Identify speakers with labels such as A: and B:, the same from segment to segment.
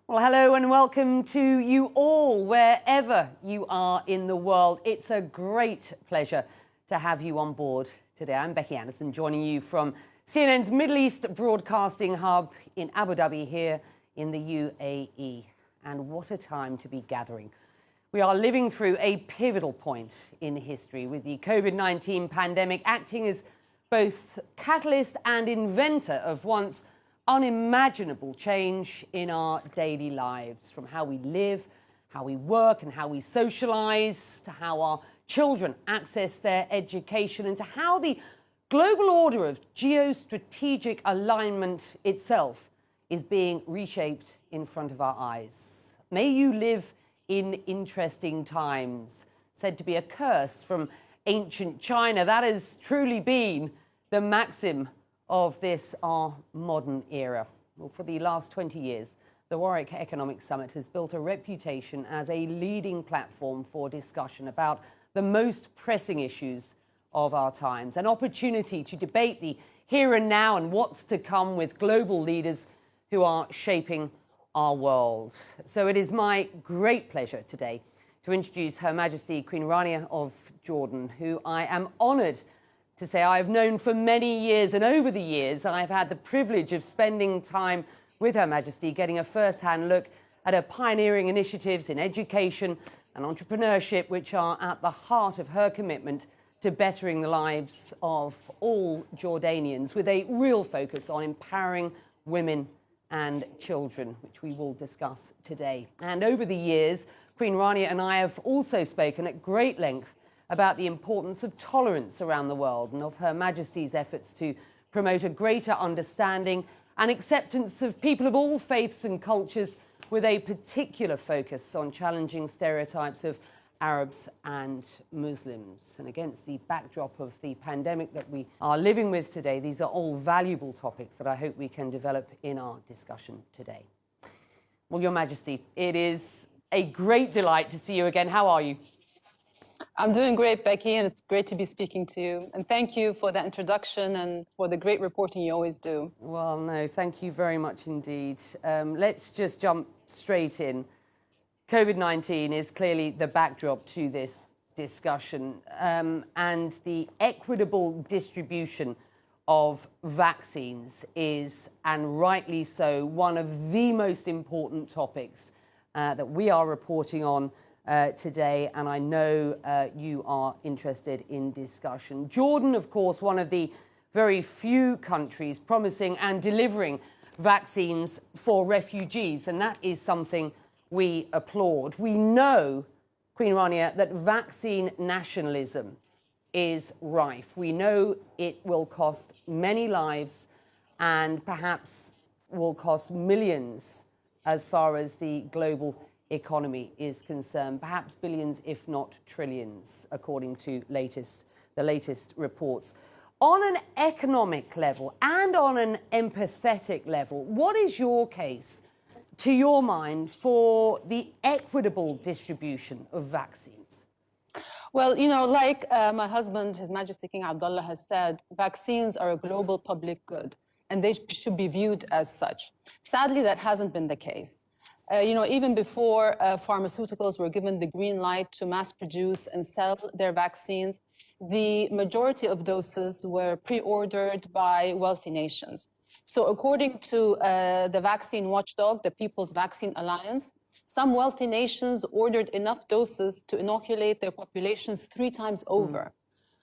A: Well, hello and welcome to you all, wherever you are in the world. It's a great pleasure to have you on board today. I'm Becky Anderson, joining you from CNN's Middle East Broadcasting Hub in Abu Dhabi here in the UAE. And what a time to be gathering. We are living through a pivotal point in history, with the COVID-19 pandemic acting as both catalyst and inventor of once unimaginable change in our daily lives, from how we live, how we work and how we socialize, to how our children access their education, and to how the global order of geostrategic alignment itself is being reshaped in front of our eyes. May you live in interesting times. Said to be a curse from ancient China, that has truly been the maxim of this, our modern era. Well, for the last 20 years, the Warwick Economic Summit has built a reputation as a leading platform for discussion about the most pressing issues of our times, an opportunity to debate the here and now and what's to come with global leaders who are shaping our world. So it is my great pleasure today to introduce Her Majesty Queen Rania of Jordan, who I am honoured to say I've known for many years, and over the years I've had the privilege of spending time with Her Majesty, getting a first-hand look at her pioneering initiatives in education and entrepreneurship, which are at the heart of her commitment to bettering the lives of all Jordanians, with a real focus on empowering women and children, which we will discuss today. And over the years, Queen Rania and I have also spoken at great length about the importance of tolerance around the world and of Her Majesty's efforts to promote a greater understanding and acceptance of people of all faiths and cultures, with a particular focus on challenging stereotypes of Arabs and Muslims. And against the backdrop of the pandemic that we are living with today, these are all valuable topics that I hope we can develop in our discussion today. Well, Your Majesty, it is a great delight to see you again. How are you?
B: I'm doing great, Becky, and it's great to be speaking to you. And thank you for the introduction and for the great reporting you always do.
A: Well, no, thank you very much indeed. Let's just jump straight in. COVID-19 is clearly the backdrop to this discussion, and the equitable distribution of vaccines is, and rightly so, one of the most important topics that we are reporting on today, and I know you are interested in discussion. Jordan, of course, one of the very few countries promising and delivering vaccines for refugees, and that is something we applaud. We know, Queen Rania, that vaccine nationalism is rife. We know it will cost many lives and perhaps will cost millions as far as the global economy is concerned, perhaps billions, if not trillions, according to the latest reports. On an economic level and on an empathetic level, what is your case, to your mind, for the equitable distribution of vaccines?
B: Well, you know, like my husband, His Majesty King Abdullah, has said, vaccines are a global public good, and they should be viewed as such. Sadly, that hasn't been the case. You know, even before pharmaceuticals were given the green light to mass produce and sell their vaccines, the majority of doses were pre-ordered by wealthy nations. So according to the vaccine watchdog, the People's Vaccine Alliance, some wealthy nations ordered enough doses to inoculate their populations 3 times over.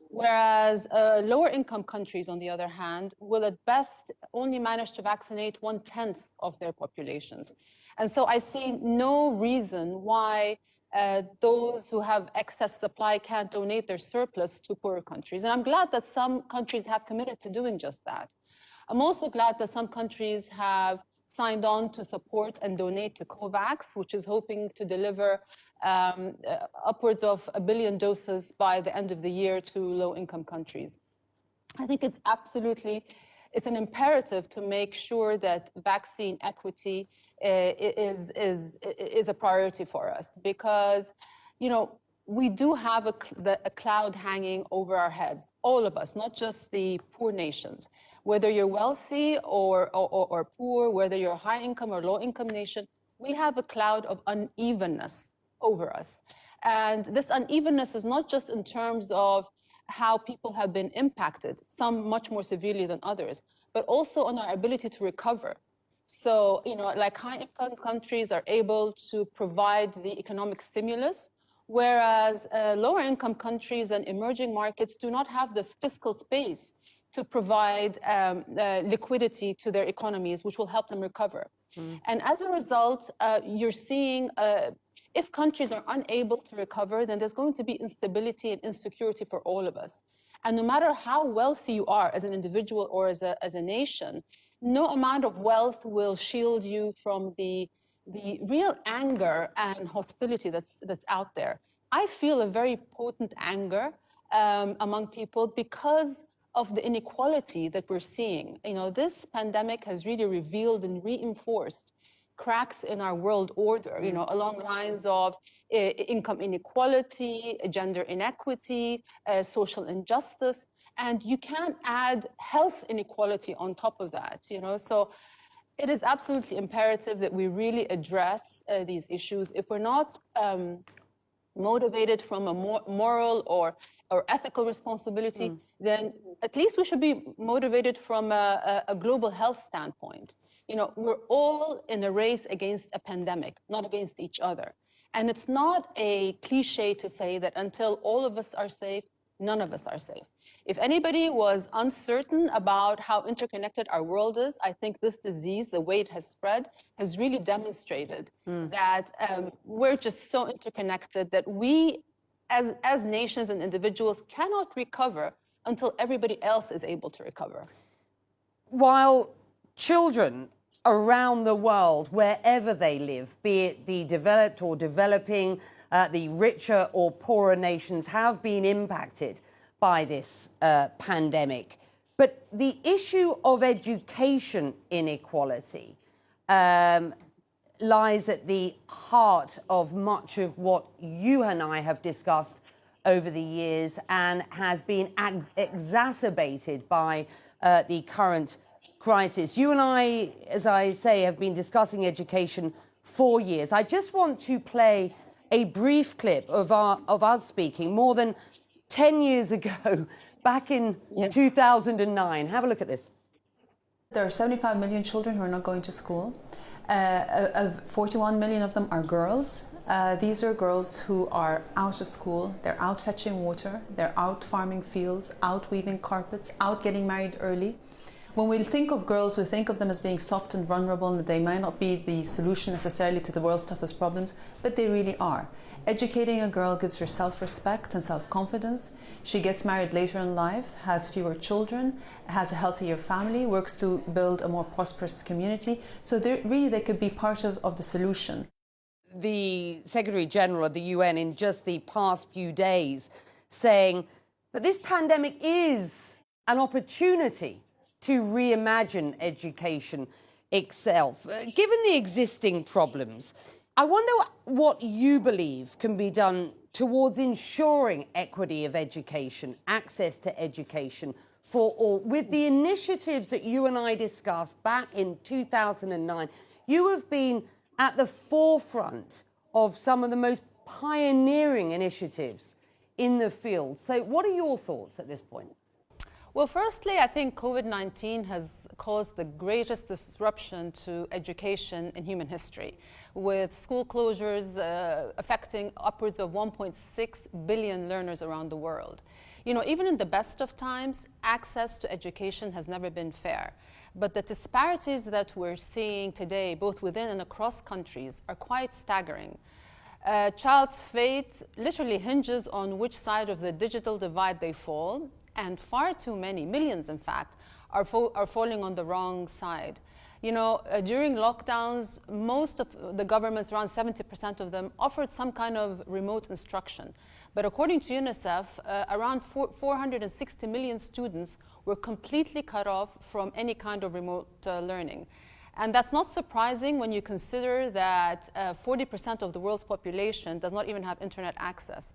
B: Whereas lower income countries, on the other hand, will at best only manage to vaccinate 1/10 of their populations. And so I see no reason why those who have excess supply can't donate their surplus to poorer countries. And I'm glad that some countries have committed to doing just that. I'm also glad that some countries have signed on to support and donate to COVAX, which is hoping to deliver upwards of 1 billion doses by the end of the year to low-income countries. I think it's an imperative to make sure that vaccine equity is a priority for us, because, you know, we do have a cloud hanging over our heads, all of us, not just the poor nations. Whether you're wealthy or poor, whether you're a high income or low income nation, we have a cloud of unevenness over us. And this unevenness is not just in terms of how people have been impacted, some much more severely than others, but also on our ability to recover. So, like high-income countries are able to provide the economic stimulus, whereas lower-income countries and emerging markets do not have the fiscal space to provide liquidity to their economies, which will help them recover. And as a result, you're seeing if countries are unable to recover, then there's going to be instability and insecurity for all of us. And no matter how wealthy you are as an individual or as a nation, no amount of wealth will shield you from the real anger and hostility that's out there. I feel a very potent anger among people because of the inequality that we're seeing. This pandemic has really revealed and reinforced cracks in our world order, along lines of income inequality, gender inequity, social injustice, and you can't add health inequality on top of that, So it is absolutely imperative that we really address these issues. If we're not motivated from a moral or ethical responsibility, then at least we should be motivated from a global health standpoint. We're all in a race against a pandemic, not against each other. And it's not a cliche to say that until all of us are safe, none of us are safe. If anybody was uncertain about how interconnected our world is, I think this disease, the way it has spread, has really demonstrated that we're just so interconnected that we, as nations and individuals, cannot recover until everybody else is able to recover.
A: While children around the world, wherever they live, be it the developed or developing, the richer or poorer nations, have been impacted by this pandemic. But the issue of education inequality lies at the heart of much of what you and I have discussed over the years and has been exacerbated by the current crisis. You and I, as I say, have been discussing education for years. I just want to play a brief clip of us speaking more than 10 years ago, back in 2009. Have a look at this.
C: There are 75 million children who are not going to school. 41 million of them are girls. These are girls who are out of school. They're out fetching water. They're out farming fields, out weaving carpets, out getting married early. When we think of girls, we think of them as being soft and vulnerable, and that they might not be the solution necessarily to the world's toughest problems, but they really are. Educating a girl gives her self-respect and self-confidence. She gets married later in life, has fewer children, has a healthier family, works to build a more prosperous community. So they could be part of the solution.
A: The Secretary General of the UN in just the past few days saying that this pandemic is an opportunity to reimagine education itself. Given the existing problems, I wonder what you believe can be done towards ensuring equity of education, access to education for all. With the initiatives that you and I discussed back in 2009, you have been at the forefront of some of the most pioneering initiatives in the field. So what are your thoughts at this point?
B: Well, firstly, I think COVID-19 has caused the greatest disruption to education in human history, with school closures affecting upwards of 1.6 billion learners around the world. Even in the best of times, access to education has never been fair. But the disparities that we're seeing today, both within and across countries, are quite staggering. A child's fate literally hinges on which side of the digital divide they fall, and far too many, millions in fact, are falling on the wrong side. During lockdowns, most of the governments, around 70% of them, offered some kind of remote instruction. But according to UNICEF, around 460 million students were completely cut off from any kind of remote learning. And that's not surprising when you consider that 40% of the world's population does not even have internet access.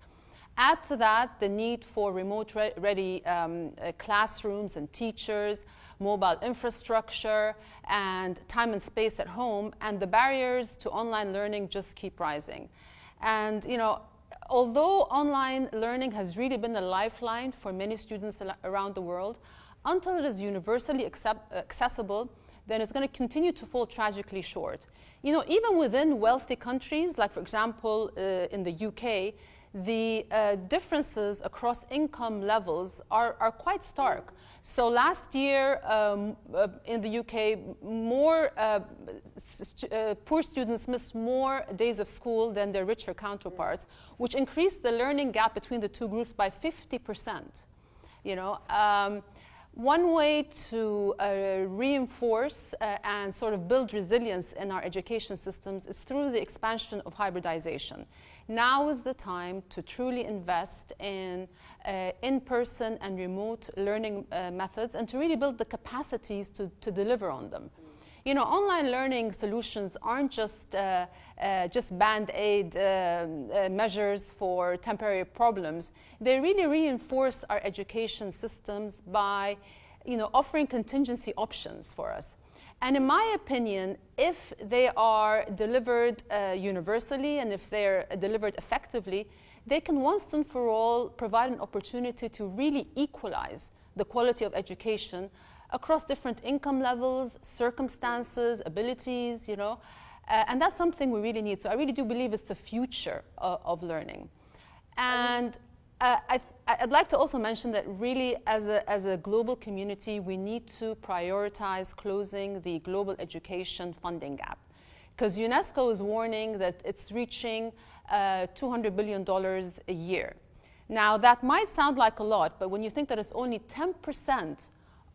B: Add to that the need for remote-ready classrooms and teachers, mobile infrastructure, and time and space at home, and the barriers to online learning just keep rising. And although online learning has really been a lifeline for many students around the world, until it is universally accessible, then it's going to continue to fall tragically short. Even within wealthy countries, like for example in the UK, the differences across income levels are quite stark. So last year in the UK, more poor students missed more days of school than their richer counterparts, which increased the learning gap between the two groups by 50%. One way to reinforce and sort of build resilience in our education systems is through the expansion of hybridization. Now is the time to truly invest in in-person and remote learning methods and to really build the capacities to deliver on them. Online learning solutions aren't just Band-Aid measures for temporary problems. They really reinforce our education systems by, offering contingency options for us. And in my opinion, if they are delivered universally and if they're delivered effectively, they can once and for all provide an opportunity to really equalize the quality of education across different income levels, circumstances, abilities, and that's something we really need. So I really do believe it's the future of learning. And I'd like to also mention that really as a global community, we need to prioritize closing the global education funding gap. Because UNESCO is warning that it's reaching $200 billion a year. Now that might sound like a lot, but when you think that it's only 10%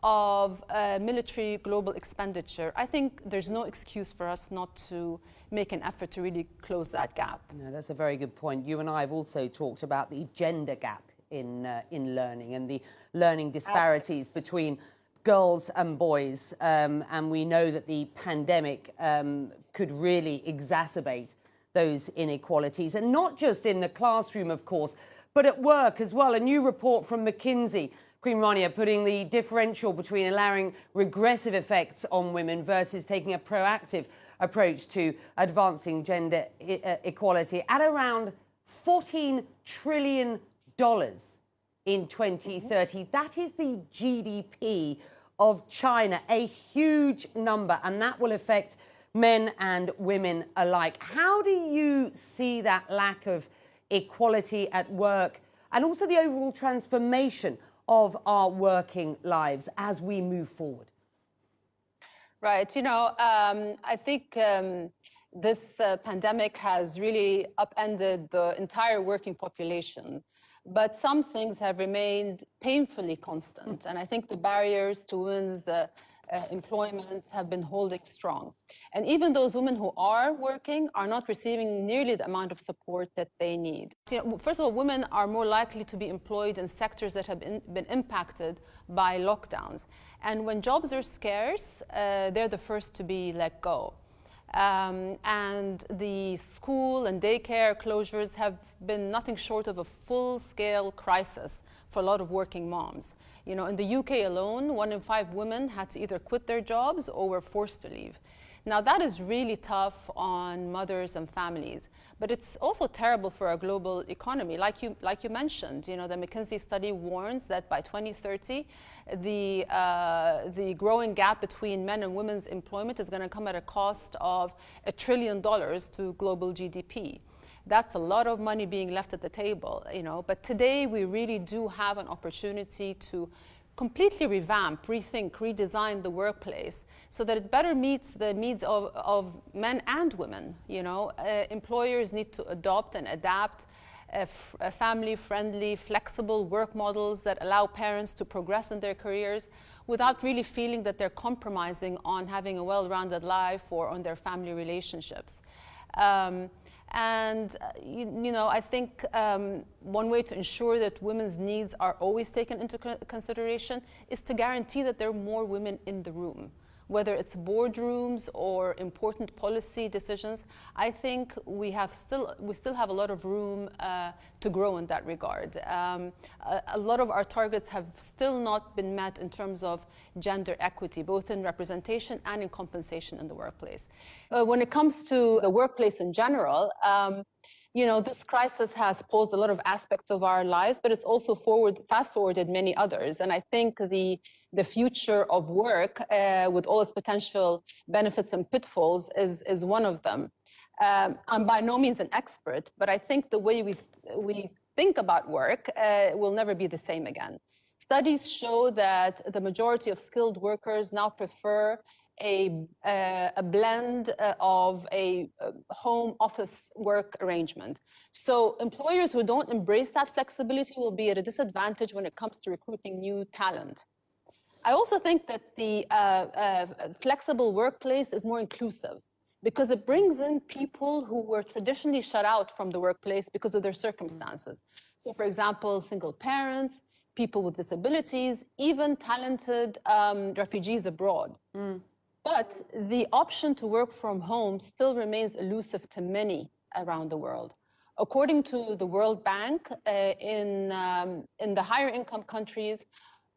B: of military global expenditure, I think there's no excuse for us not to make an effort to really close that gap.
A: No, that's a very good point. You and I have also talked about the gender gap in learning and the learning disparities between girls and boys. And we know that the pandemic could really exacerbate those inequalities. And not just in the classroom, of course, but at work as well. A new report from McKinsey, Queen Rania, putting the differential between allowing regressive effects on women versus taking a proactive approach to advancing gender equality at around $14 trillion in 2030. That is the GDP of China, a huge number, and that will affect men and women alike. How do you see that lack of equality at work and also the overall transformation of our working lives as we move forward?
B: Right. I think this pandemic has really upended the entire working population, but some things have remained painfully constant. And I think the barriers to women's employment have been holding strong. And even those women who are working are not receiving nearly the amount of support that they need. First of all, women are more likely to be employed in sectors that have been impacted by lockdowns. And when jobs are scarce, they're the first to be let go. And the school and daycare closures have been nothing short of a full-scale crisis for a lot of working moms. In the UK alone, 1 in 5 women had to either quit their jobs or were forced to leave. Now that is really tough on mothers and families, but it's also terrible for our global economy. Like you mentioned, the McKinsey study warns that by 2030, the growing gap between men and women's employment is going to come at a cost of $1 trillion to global GDP. That's a lot of money being left at the table, But today we really do have an opportunity to completely revamp, rethink, redesign the workplace so that it better meets the needs of men and women. Employers need to adopt and adapt family-friendly, flexible work models that allow parents to progress in their careers without really feeling that they're compromising on having a well-rounded life or on their family relationships. I think one way to ensure that women's needs are always taken into consideration is to guarantee that there are more women in the room. whether it's boardrooms or important policy decisions, I think we still have a lot of room to grow in that regard. A lot of our targets have still not been met in terms of gender equity, both in representation and in compensation in the workplace. When it comes to the workplace in general, this crisis has posed a lot of aspects of our lives, but it's also fast-forwarded many others. And I think the future of work, with all its potential benefits and pitfalls, is one of them. I'm by no means an expert, but I think the way we think about work will never be the same again. Studies show that the majority of skilled workers now prefer a blend of a home office work arrangement. So employers who don't embrace that flexibility will be at a disadvantage when it comes to recruiting new talent. I also think that the flexible workplace is more inclusive because it brings in people who were traditionally shut out from the workplace because of their circumstances. So for example, single parents, people with disabilities, even talented refugees abroad. But the option to work from home still remains elusive to many around the world. According to the World Bank, in the higher income countries,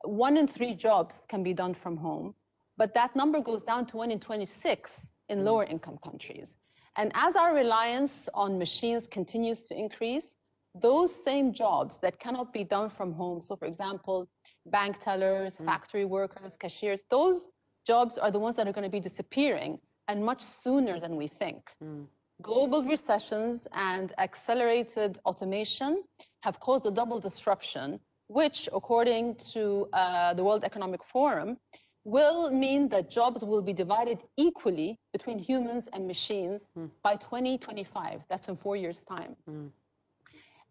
B: 1 in 3 jobs can be done from home, but that number goes down to 1 in 26 in lower income countries. And as our reliance on machines continues to increase, those same jobs that cannot be done from home, so for example, bank tellers, factory workers, cashiers, those jobs are the ones that are going to be disappearing, and much sooner than we think. Global recessions and accelerated automation have caused a double disruption, which, according to the World Economic Forum, will mean that jobs will be divided equally between humans and machines by 2025. That's in 4 years' time.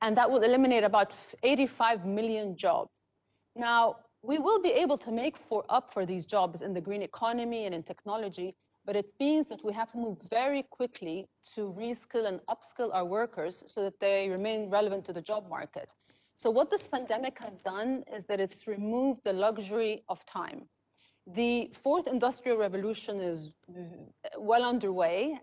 B: And that will eliminate about 85 million jobs. Now, we will be able to make up for these jobs in the green economy and in technology, but it means that we have to move very quickly to reskill and upskill our workers so that they remain relevant to the job market. So what this pandemic has done is that it's removed the luxury of time. The fourth industrial revolution is well underway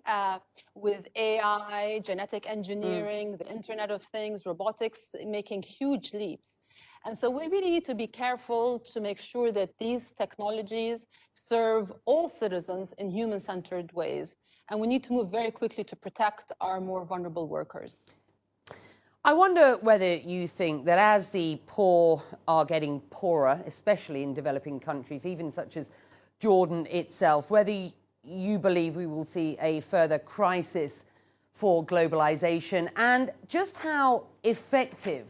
B: with AI, genetic engineering, the Internet of Things, robotics making huge leaps. And so we really need to be careful to make sure that these technologies serve all citizens in human-centered ways. And we need to move very quickly to protect our more vulnerable workers.
A: I wonder whether you think that as the poor are getting poorer, especially in developing countries, even such as Jordan itself, whether you believe we will see a further crisis for globalization, and just how effective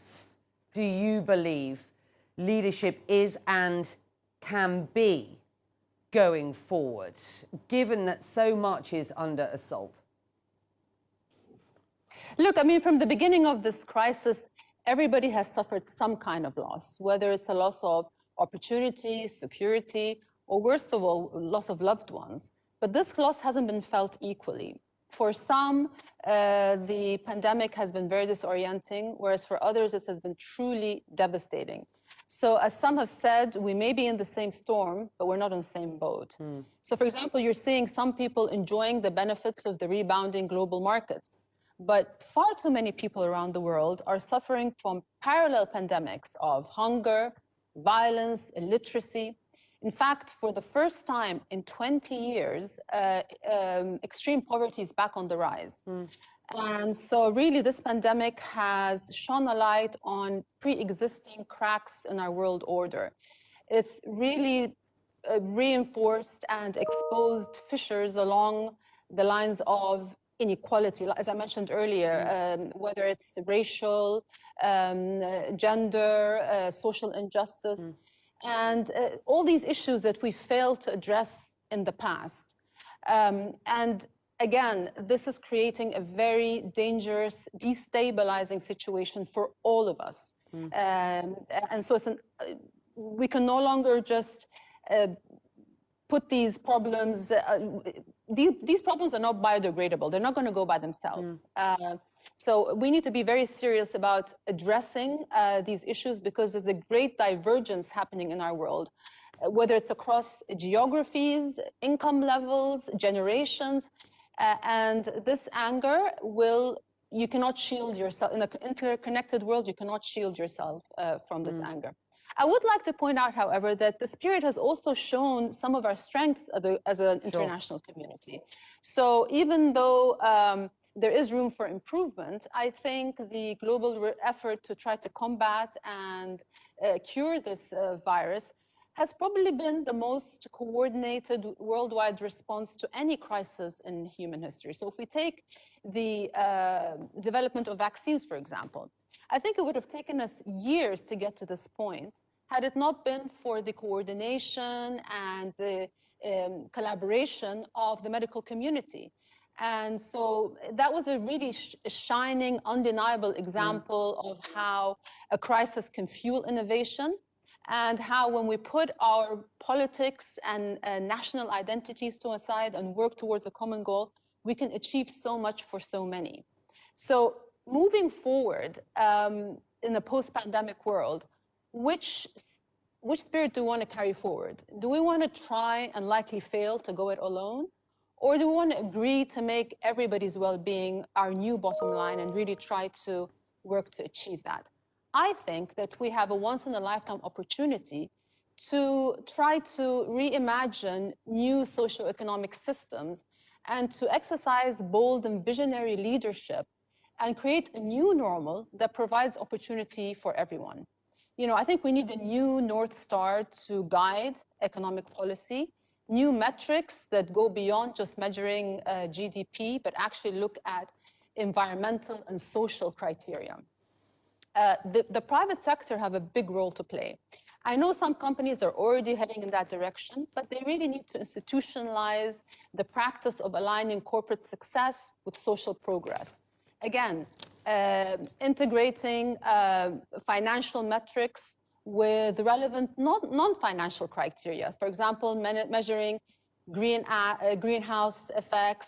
A: do you believe leadership is and can be going forward, given that so much is under assault?
B: Look, I mean, from the beginning of this crisis, everybody has suffered some kind of loss, whether it's a loss of opportunity, security, or worst of all, loss of loved ones. But this loss hasn't been felt equally. For some, the pandemic has been very disorienting, whereas for others, it has been truly devastating. So as some have said, we may be in the same storm, but we're not in the same boat. So for example, you're seeing some people enjoying the benefits of the rebounding global markets. But far too many people around the world are suffering from parallel pandemics of hunger, violence, illiteracy. In fact, for the first time in 20 years, extreme poverty is back on the rise. And so really this pandemic has shone a light on pre-existing cracks in our world order. It's really reinforced and exposed fissures along the lines of inequality, as I mentioned earlier, whether it's racial, gender, social injustice, and all these issues that we failed to address in the past. And again, this is creating a very dangerous, destabilizing situation for all of us. And so we can no longer just put these problems, these problems are not biodegradable. They're not going to go by themselves. So we need to be very serious about addressing these issues because there's a great divergence happening in our world. whether it's across geographies, income levels, generations. And this anger you cannot shield yourself. In an interconnected world, you cannot shield yourself from this anger. I would like to point out, however, that the spirit has also shown some of our strengths as an international community. So even though there is room for improvement, I think the global effort to try to combat and cure this virus has probably been the most coordinated worldwide response to any crisis in human history. So if we take the development of vaccines, for example, I think it would have taken us years to get to this point had it not been for the coordination and the collaboration of the medical community. And so that was a really shining, undeniable example of how a crisis can fuel innovation, and how when we put our politics and national identities to one side and work towards a common goal, we can achieve so much for so many. So moving forward in a post-pandemic world, which spirit do we want to carry forward? Do we want to try and likely fail to go it alone? Or do we want to agree to make everybody's well-being our new bottom line and really try to work to achieve that? I think that we have a once-in-a-lifetime opportunity to try to reimagine new socioeconomic systems and to exercise bold and visionary leadership and create a new normal that provides opportunity for everyone. You know, I think we need a new North Star to guide economic policy, new metrics that go beyond just measuring GDP, but actually look at environmental and social criteria. The private sector have a big role to play. I know some companies are already heading in that direction, but they really need to institutionalize the practice of aligning corporate success with social progress. Again, integrating financial metrics with relevant non-financial criteria. For example, measuring greenhouse effects,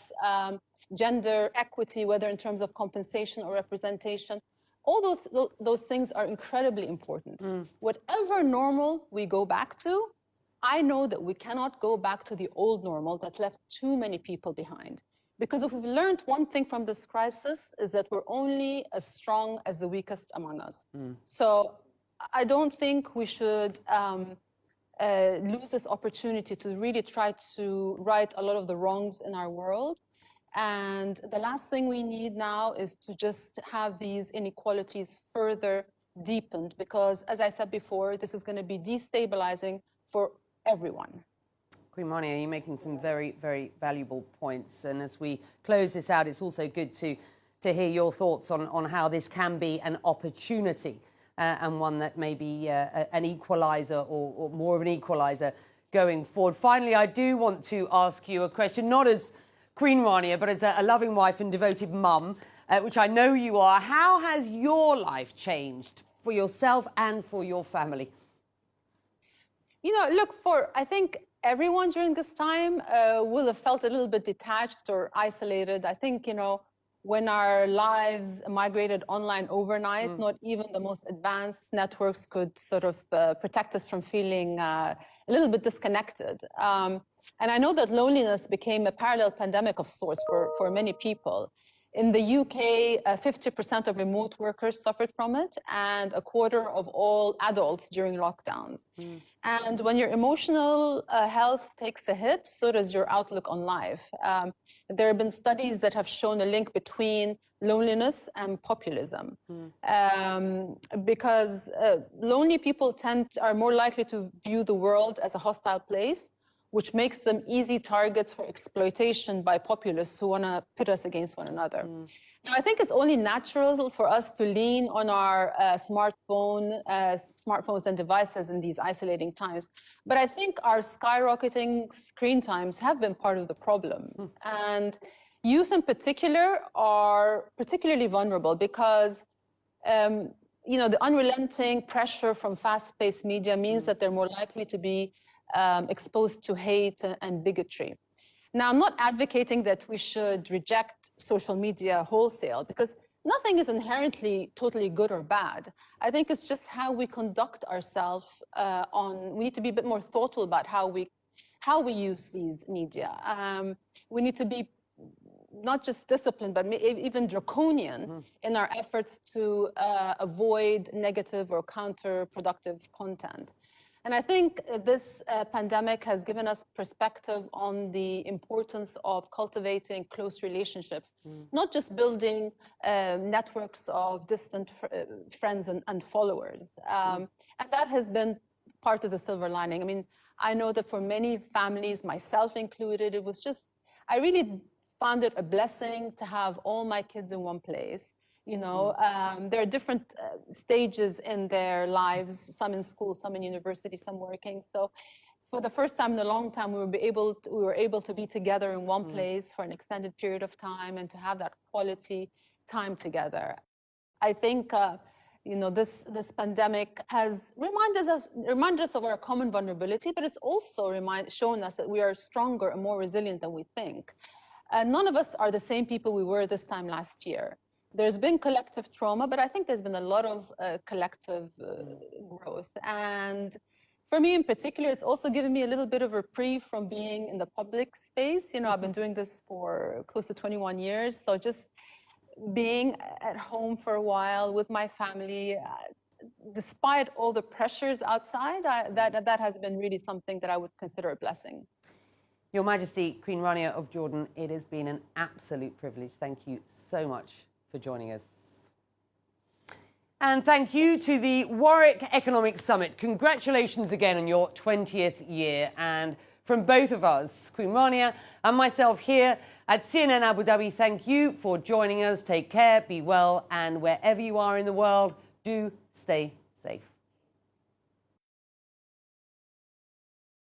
B: gender equity, whether in terms of compensation or representation. All those things are incredibly important. Whatever normal we go back to, I know that we cannot go back to the old normal that left too many people behind. Because if we've learned one thing from this crisis is that we're only as strong as the weakest among us. So I don't think we should lose this opportunity to really try to right a lot of the wrongs in our world. And the last thing we need now is to just have these inequalities further deepened, because as I said before, this is going to be destabilizing for everyone.
A: Queen Rania, you're making some very, very valuable points. And as we close this out, it's also good to hear your thoughts on how this can be an opportunity and one that may be an equalizer or more of an equalizer going forward. Finally, I do want to ask you a question, not as Queen Rania, but as a loving wife and devoted mum, which I know you are. How has your life changed for yourself and for your family?
B: You know, look, I think everyone during this time will have felt a little bit detached or isolated. I think, you know, when our lives migrated online overnight, not even the most advanced networks could sort of protect us from feeling a little bit disconnected. And I know that loneliness became a parallel pandemic of sorts for many people. In the UK, 50% of remote workers suffered from it, and a quarter of all adults during lockdowns. And when your emotional health takes a hit, so does your outlook on life. There have been studies that have shown a link between loneliness and populism. Because lonely people are more likely to view the world as a hostile place, which makes them easy targets for exploitation by populists who want to pit us against one another. Now, I think it's only natural for us to lean on our smartphones and devices in these isolating times. But I think our skyrocketing screen times have been part of the problem. And youth in particular are particularly vulnerable because you know, the unrelenting pressure from fast-paced media means that they're more likely to be exposed to hate and bigotry. Now, I'm not advocating that we should reject social media wholesale, because nothing is inherently totally good or bad. I think it's just how we conduct ourselves we need to be a bit more thoughtful about how we use these media. We need to be not just disciplined, but even draconian in our efforts to avoid negative or counterproductive content. And I think this pandemic has given us perspective on the importance of cultivating close relationships, not just building networks of distant friends and followers. And that has been part of the silver lining. I mean, I know that for many families, myself included, it was just, I really found it a blessing to have all my kids in one place. You know, there are different stages in their lives, some in school, some in university, some working. So for the first time in a long time, we were able to be together in one place for an extended period of time and to have that quality time together. I think, you know, this pandemic has reminded us of our common vulnerability, but it's also shown us that we are stronger and more resilient than we think. None of us are the same people we were this time last year. There's been collective trauma, but I think there's been a lot of collective growth. And for me in particular, it's also given me a little bit of reprieve from being in the public space. You know, I've been doing this for close to 21 years. So just being at home for a while with my family, despite all the pressures outside, that has been really something that I would consider a blessing.
A: Your Majesty, Queen Rania of Jordan, it has been an absolute privilege. Thank you so much for joining us. And thank you to the Warwick Economic Summit. Congratulations again on your 20th year. And from both of us, Queen Rania and myself here at CNN Abu Dhabi, thank you for joining us. Take care, be well, and wherever you are in the world, do stay safe.